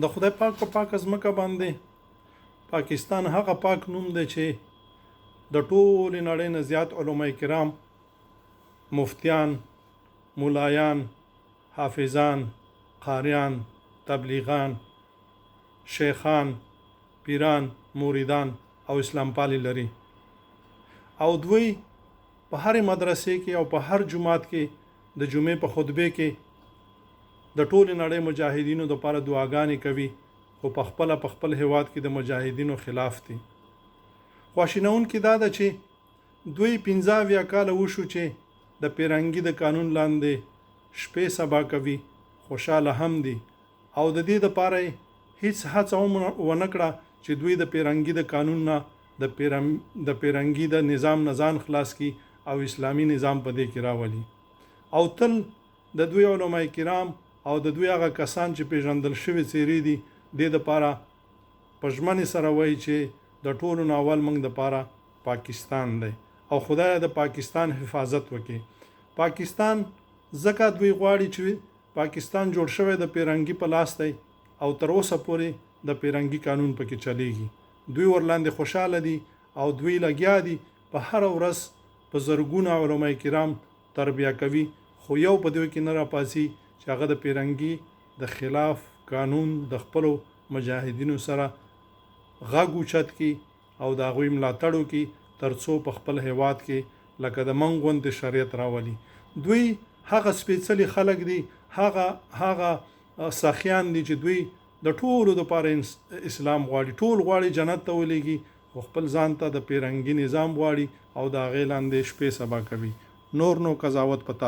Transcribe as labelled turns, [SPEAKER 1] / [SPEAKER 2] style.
[SPEAKER 1] د خدای پاک په پاک ځمکه باندې پاکستان هغه پاک نوم دی چې د ټولې نړۍ نه زیات علما کرام، مفتیان، مولایان، حافظان، قاریان، تبلیغان، شیخان، پیران، موریدان او اسلام پالي لري. او دوی په هر مدرسې کې او په هر جماعت کې د جمعې په خطبه کې د ټول نړۍ مجاهدینو لپاره دعاګانې کوي، خو په خپل هیواد کې د مجاهدینو خلاف دي. خواشینونکې دا ده چې دوی 15 کاله وشو چې د پیرنګي د قانون لاندې شپې سبا کوي، خوشاله هم دي او د دې لپاره هیڅ هڅه ونه کړه چې دوی د پیرنګي د قانون نه د پیرنګي د نظام نه ځان خلاص کی او اسلامی نظام په دې کې راولي. او تل د دوی علما کرام او د دوی هغه کسان چې پیژندل شوي څیرې دي د لپاره په ژمنې سره وایي چې د ټولو ناول موږ د لپاره پاکستان دی او خدای د پاکستان حفاظت وکړي. پاکستان ځکه دوی غواړي چې پاکستان جوړ شوی د پیرنګي په لاس دی او تر اوسه پورې د پیرنګي قانون پکې چلیږي. دوی ورلاندې خوشاله دي او دوی لګیا دي په هر ورځ په زرګونه علما کرام تربیه کوي، خو یو په دوی کې نه راپاسي چې هغه د پیرنګي د خلاف قانون د خپل مجاهدینو سره غږ اوچت کی او د هغوی ملاتړ وکړي ترڅو په خپل هیواد کې لکه د موږ غوندې شریعت راولي. دوی هغه سپېڅلي خلک دي، هغه سخیان دي چې دوی د ټولو دپاره اسلام غواړي، ټول غواړي جنت ته ولېږي، خو خپل ځان ته د پیرنګي نظام غواړي او د هغې لاندې شپې سبا کوي. نور نو قضاوت پتا